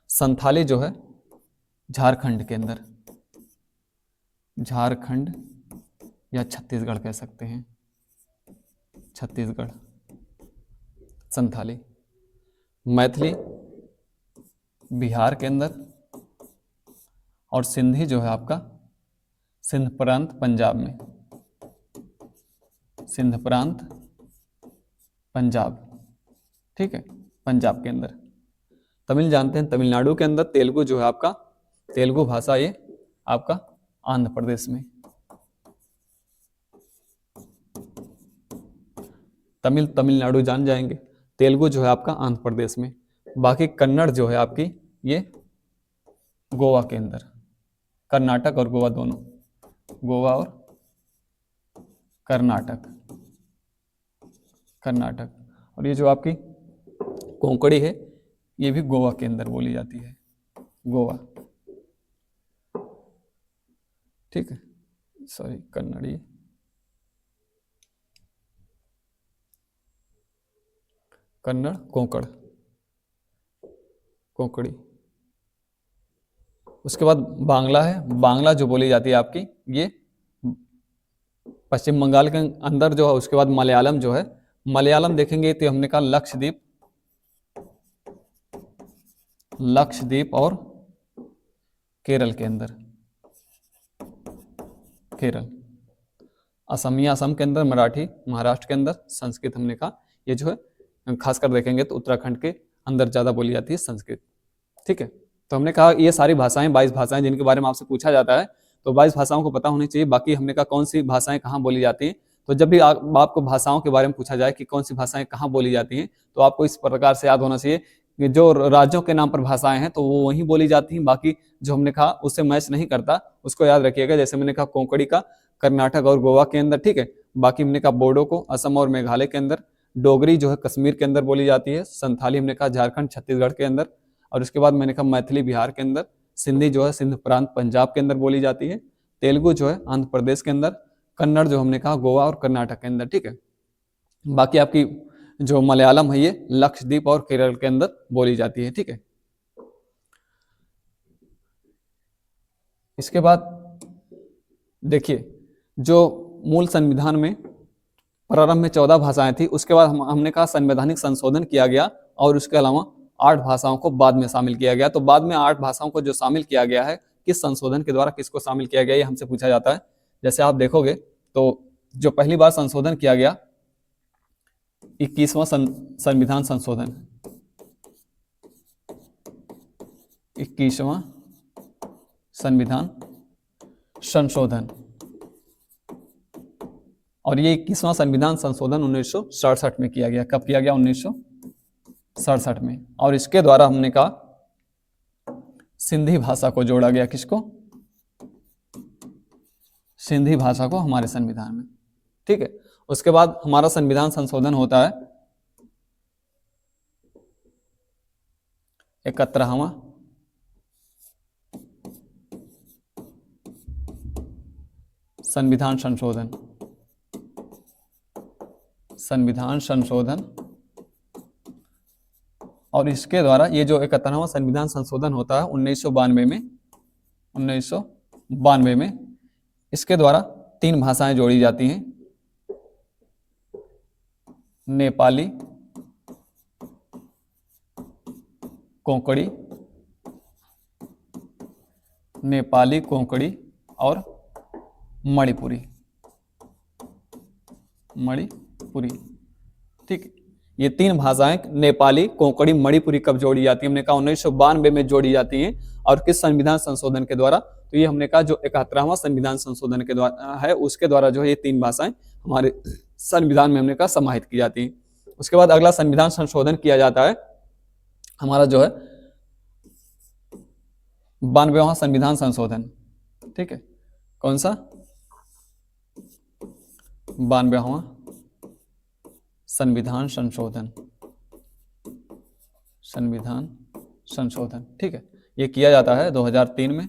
संथाली जो है झारखंड के अंदर, झारखंड या छत्तीसगढ़ कह सकते हैं, छत्तीसगढ़, संथाली। मैथिली बिहार के अंदर, और सिंधी जो है आपका सिंध प्रांत पंजाब में, सिंध प्रांत पंजाब, ठीक है, पंजाब के अंदर। तमिल जानते हैं, तमिलनाडु के अंदर। तेलुगु जो है आपका, तेलुगु भाषा ये आपका आंध्र प्रदेश में। तमिलनाडु जान जाएंगे। तेलुगु जो है आपका आंध्र प्रदेश में। बाकी कन्नड़ जो है आपकी ये गोवा के अंदर, कर्नाटक और गोवा दोनों, गोवा और कर्नाटक। और ये जो आपकी कोंकणी है ये भी गोवा के अंदर बोली जाती है, गोवा। ठीक है, सॉरी कन्नड़ी, कन्नड़, कोंकणी। उसके बाद बांग्ला है। बांग्ला जो बोली जाती है आपकी ये पश्चिम बंगाल के अंदर जो है। उसके बाद मलयालम जो है, मलयालम देखेंगे तो हमने कहा लक्षद्वीप और केरल के अंदर, केरल। असमिया असम के अंदर, मराठी महाराष्ट्र के अंदर, संस्कृत हमने कहा ये जो है खासकर देखेंगे तो उत्तराखंड के अंदर ज्यादा बोली जाती है संस्कृत। ठीक है, तो हमने कहा ये सारी भाषाएं 22 भाषाएं जिनके बारे में आपसे पूछा जाता है, तो 22 भाषाओं को पता होनी चाहिए। बाकी हमने कहा कौन सी भाषाएं कहाँ बोली जाती हैं, तो जब भी आपको भाषाओं के बारे में पूछा जाए कि कौन सी भाषाएं कहाँ बोली जाती हैं, तो आपको इस प्रकार से याद होना चाहिए कि जो राज्यों के नाम पर भाषाएं हैं तो वो वहीं बोली जाती हैं, बाकी जो हमने कहा उससे मैच नहीं करता उसको याद रखिएगा। जैसे मैंने कहा कोंकणी का कर्नाटक और गोवा के अंदर, ठीक है। बाकी हमने कहा बोडो को असम और मेघालय के अंदर, डोगरी जो है कश्मीर के अंदर बोली जाती है, संथाली हमने कहा झारखंड छत्तीसगढ़ के अंदर, और उसके बाद मैंने कहा मैथिली बिहार के अंदर, सिंधी जो है सिंध प्रांत पंजाब के अंदर बोली जाती है, तेलुगु जो है आंध्र प्रदेश के अंदर, कन्नड़ जो हमने कहा गोवा और कर्नाटक के अंदर। ठीक है, बाकी आपकी जो मलयालम है ये लक्षद्वीप और केरल के अंदर बोली जाती है। ठीक है, इसके बाद देखिए जो मूल संविधान में प्रारंभ में 14 भाषाएं थी, उसके बाद हमने कहा संवैधानिक संशोधन किया गया और उसके अलावा 8 भाषाओं को बाद में शामिल किया गया। तो बाद में 8 भाषाओं को जो शामिल किया गया है, किस संशोधन के द्वारा किसको शामिल किया गया, ये हमसे पूछा जाता है। जैसे आप देखोगे तो जो पहली बार संशोधन किया गया 21वां संविधान संशोधन, 21वां संविधान संशोधन, और ये 21वां संविधान संशोधन 1967 में किया गया। कब किया गया? 1967 में। और इसके द्वारा हमने कहा सिंधी भाषा को जोड़ा गया। किसको? सिंधी भाषा को हमारे संविधान में। ठीक है, उसके बाद हमारा संविधान संशोधन होता है 71वां संविधान संशोधन, और इसके द्वारा ये जो 71वां संविधान संशोधन होता है 1992 में, इसके द्वारा 3 भाषाएं जोड़ी जाती हैं, नेपाली, कोंकणी और मणिपुरी। ठीक, ये 3 भाषाएं नेपाली, कोंकणी, मणिपुरी कब जोड़ी जाती है? हमने कहा 1992 में जोड़ी जाती हैं। और किस संविधान संशोधन के द्वारा? तो ये हमने कहा जो 71वां संविधान संशोधन के द्वारा है, उसके द्वारा जो है ये 3 भाषाएं हमारे संविधान में हमने कहा समाहित की जाती हैं। उसके बाद अगला संविधान संशोधन किया जाता है हमारा जो है 92वां संविधान संशोधन। ठीक है, कौन सा? 92वां संविधान संशोधन। ठीक है, ये किया जाता है 2003 में,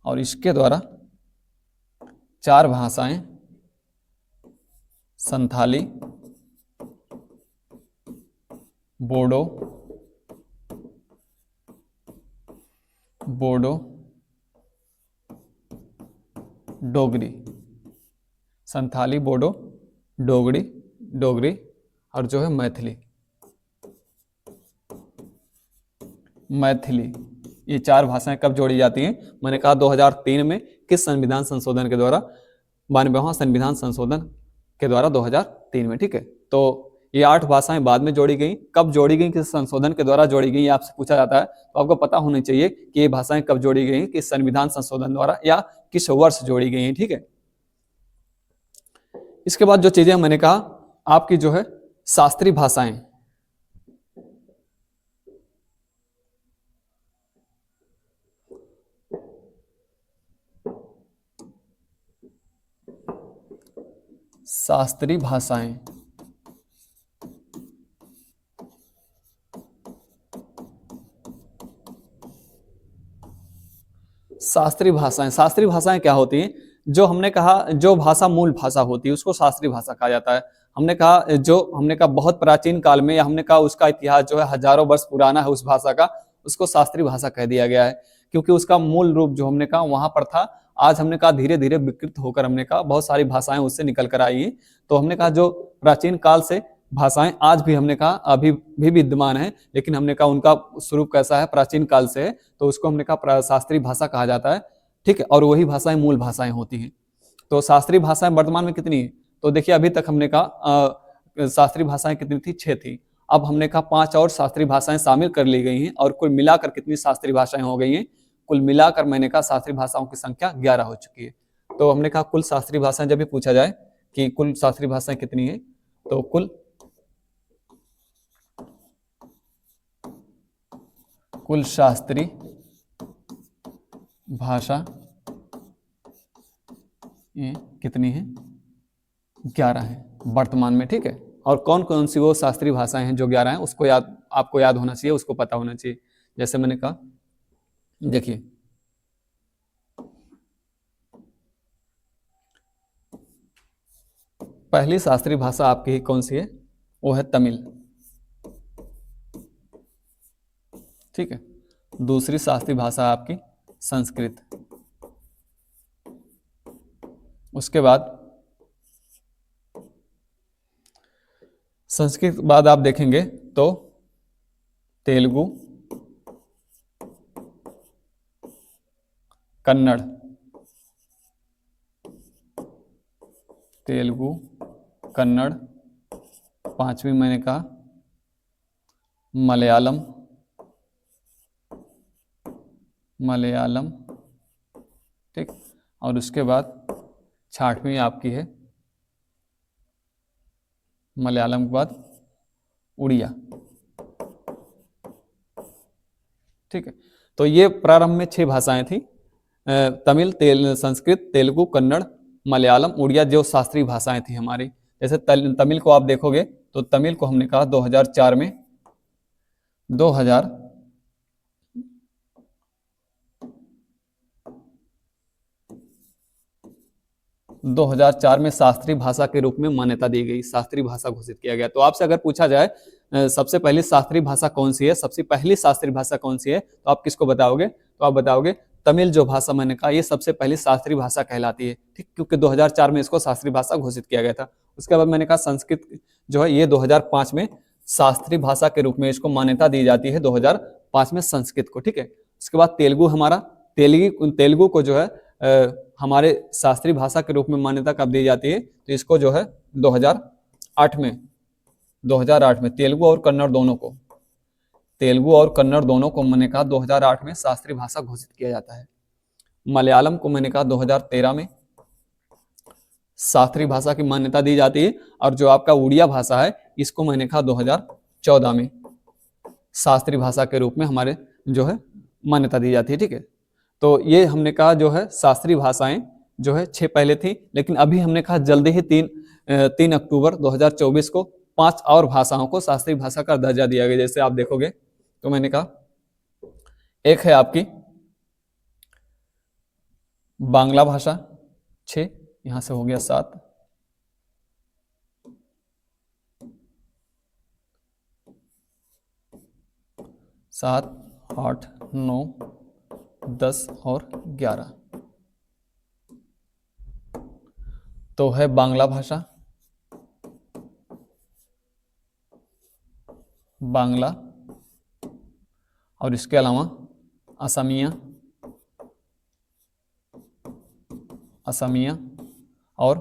और इसके द्वारा 4 भाषाएं संथाली, बोडो, डोगरी, संथाली, बोडो, डोगरी और जो है मैथिली, ये 4 भाषाएं कब जोड़ी जाती हैं? मैंने कहा 2003 में। किस संविधान संशोधन के द्वारा? 92वां संविधान संशोधन के द्वारा 2003 में। ठीक है, तो ये 8 भाषाएं बाद में जोड़ी गई, कब जोड़ी गई, किस संशोधन के द्वारा जोड़ी गई, ये आपसे पूछा जाता है। तो आपको पता होना चाहिए कि ये भाषाएं कब जोड़ी गई, किस संविधान संशोधन द्वारा या किस वर्ष जोड़ी गई हैं, ठीक है। इसके बाद जो चीजें मैंने कहा आपकी जो है शास्त्रीय भाषाएं, शास्त्रीय भाषाएं, शास्त्रीय भाषाएं, शास्त्रीय भाषाएं क्या होती हैं? जो हमने कहा जो भाषा मूल भाषा होती है उसको शास्त्रीय भाषा कहा जाता है। हमने कहा बहुत प्राचीन काल में, या हमने कहा उसका इतिहास जो है हजारों वर्ष पुराना है उस भाषा का, उसको शास्त्रीय भाषा कह दिया गया है, क्योंकि उसका मूल रूप जो हमने कहा वहां पर था। आज हमने कहा धीरे धीरे विकृत होकर हमने कहा बहुत सारी भाषाएं उससे निकल कर आई हैं। तो हमने कहा जो प्राचीन काल से भाषाएं आज भी हमने कहा अभी भी विद्यमान है, लेकिन हमने कहा उनका स्वरूप कैसा है, प्राचीन काल से है, तो उसको हमने कहा शास्त्रीय भाषा कहा जाता है, ठीक है। और वही भाषाएं मूल भाषाएं होती हैं। तो शास्त्रीय भाषाएं वर्तमान में कितनी है? तो देखिए अभी तक हमने कहा शास्त्रीय भाषाएं कितनी थी? 6 थी। अब हमने कहा 5 और शास्त्रीय भाषाएं शामिल कर ली गई हैं, और कुल मिलाकर कितनी शास्त्रीय भाषाएं हो गई हैं? कुल मिलाकर मैंने कहा शास्त्रीय भाषाओं की संख्या 11 हो चुकी है। तो हमने कहा कुल शास्त्रीय भाषाएं जब भी पूछा जाए कि कुल शास्त्रीय भाषाएं कितनी है, तो कुल शास्त्रीय भाषा ये कितनी है? 11 है वर्तमान में, ठीक है। और कौन कौन सी वो शास्त्रीय भाषाएं हैं जो 11 हैं, उसको आपको याद होना चाहिए, उसको पता होना चाहिए। जैसे मैंने कहा देखिए पहली शास्त्रीय भाषा आपकी कौन सी है? वो है तमिल, ठीक है। दूसरी शास्त्रीय भाषा आपकी संस्कृत। उसके बाद संस्कृत बाद आप देखेंगे तो तेलुगु, कन्नड़, तेलुगु, कन्नड़, पांचवी मैंने कहा मलयालम, ठीक। और उसके बाद 6वीं आपकी है मलयालम के बाद उड़िया, ठीक है। तो ये प्रारंभ में 6 भाषाएं थी, तमिल, संस्कृत, तेलुगु, कन्नड़, मलयालम, उड़िया, जो शास्त्रीय भाषाएं थी हमारी। जैसे तमिल को आप देखोगे तो तमिल को हमने कहा 2004 में 2004 में शास्त्रीय भाषा के रूप में मान्यता दी गई, शास्त्रीय भाषा घोषित किया गया। तो आपसे अगर पूछा जाए सबसे पहली शास्त्रीय भाषा कौन सी है, सबसे पहली शास्त्रीय भाषा कौन सी है, तो आप किसको बताओगे? तो आप बताओगे तमिल, जो भाषा मैंने कहा ये सबसे पहली शास्त्रीय भाषा कहलाती है, ठीक, क्योंकि 2004 में इसको शास्त्रीय भाषा घोषित किया गया था। उसके बाद मैंने कहा संस्कृत जो है ये 2005 में शास्त्रीय भाषा के रूप में इसको मान्यता दी जाती है, 2005 में संस्कृत को, ठीक है। उसके बाद तेलुगु, हमारा तेलुगु को जो है हमारे शास्त्रीय भाषा के रूप में मान्यता कब दी जाती है? तो इसको जो है 2008 में तेलुगु और कन्नड़ दोनों को मैंने कहा 2008 में शास्त्रीय भाषा घोषित किया जाता है। मलयालम को मैंने कहा 2013 में शास्त्रीय भाषा की मान्यता दी जाती है, और जो आपका उड़िया भाषा है इसको मैंने कहा 2014 में शास्त्रीय भाषा के रूप में हमारे जो है मान्यता दी जाती है, ठीक है। तो ये हमने कहा जो है शास्त्रीय भाषाएं जो है 6 पहले थी, लेकिन अभी हमने कहा जल्दी ही 3 अक्टूबर 2024 को 5 और भाषाओं को शास्त्रीय भाषा का दर्जा दिया गया। जैसे आप देखोगे तो मैंने कहा एक है आपकी बांग्ला भाषा, 6, यहां से हो गया 7, 8, 9, 10 और 11, तो है बांग्ला भाषा, बांग्ला, और इसके अलावा असमिया और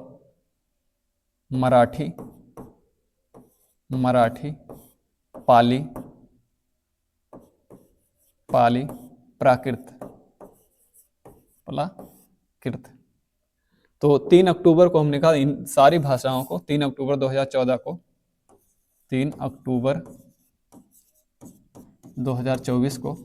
मराठी, मराठी, पाली, प्राकृत, प्राकृत। तो 3 अक्टूबर को हमने कहा इन सारी भाषाओं को, 3 अक्टूबर 2014 को, 3 अक्टूबर 2024 को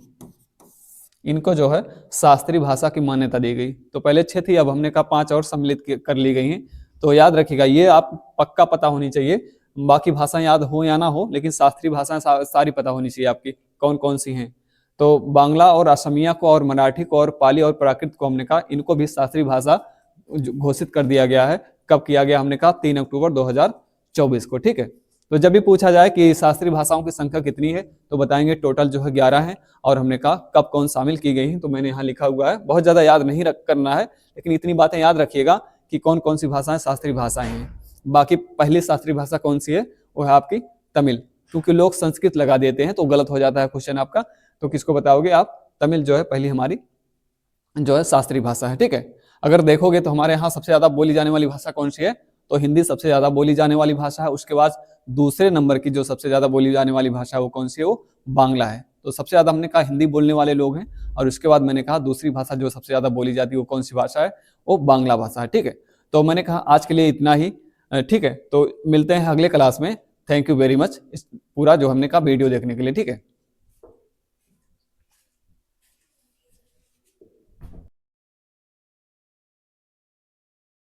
इनको जो है शास्त्रीय भाषा की मान्यता दी गई। तो पहले 6 थी, अब हमने कहा 5 और सम्मिलित कर ली गई हैं। तो याद रखिएगा, ये आप पक्का पता होनी चाहिए, बाकी भाषाएं याद हो या ना हो, लेकिन शास्त्रीय भाषाएं सारी पता होनी चाहिए आपकी कौन कौन सी हैं। तो बांग्ला और असमिया को और मराठी को और पाली और प्राकृत को हमने कहा इनको भी शास्त्रीय भाषा घोषित कर दिया गया है। कब किया गया? हमने कहा 3 अक्टूबर 2024 को। ठीक है, तो जब भी पूछा जाए कि शास्त्रीय भाषाओं की संख्या कितनी है तो बताएंगे टोटल जो है 11 है। और हमने कहा कब कौन शामिल की गई है, तो मैंने यहाँ लिखा हुआ है, बहुत ज्यादा याद नहीं करना है, लेकिन इतनी बातें याद रखिएगा कि कौन कौन सी भाषाएं शास्त्रीय भाषाएं हैं। बाकी पहली शास्त्रीय भाषा कौन सी है? वो है आपकी तमिल, क्योंकि लोग संस्कृत लगा देते हैं तो गलत हो जाता है क्वेश्चन आपका। तो किसको बताओगे आप? तमिल जो है पहली हमारी जो है शास्त्रीय भाषा है। ठीक है, अगर देखोगे तो हमारे यहाँ सबसे ज्यादा बोली जाने वाली भाषा कौन सी है? तो हिंदी सबसे ज्यादा बोली जाने वाली भाषा है। उसके बाद दूसरे नंबर की जो सबसे ज्यादा बोली जाने वाली भाषा है वो कौन सी है? वो बांग्ला है। तो सबसे ज्यादा हमने कहा हिंदी बोलने वाले लोग हैं, और उसके बाद मैंने कहा दूसरी भाषा जो सबसे ज्यादा बोली जाती है वो कौन सी भाषा है? वो बांग्ला भाषा है। ठीक है, तो मैंने कहा आज के लिए इतना ही। ठीक है, तो मिलते हैं अगले क्लास में। थैंक यू वेरी मच इस पूरा जो हमने कहा वीडियो देखने के लिए। ठीक है।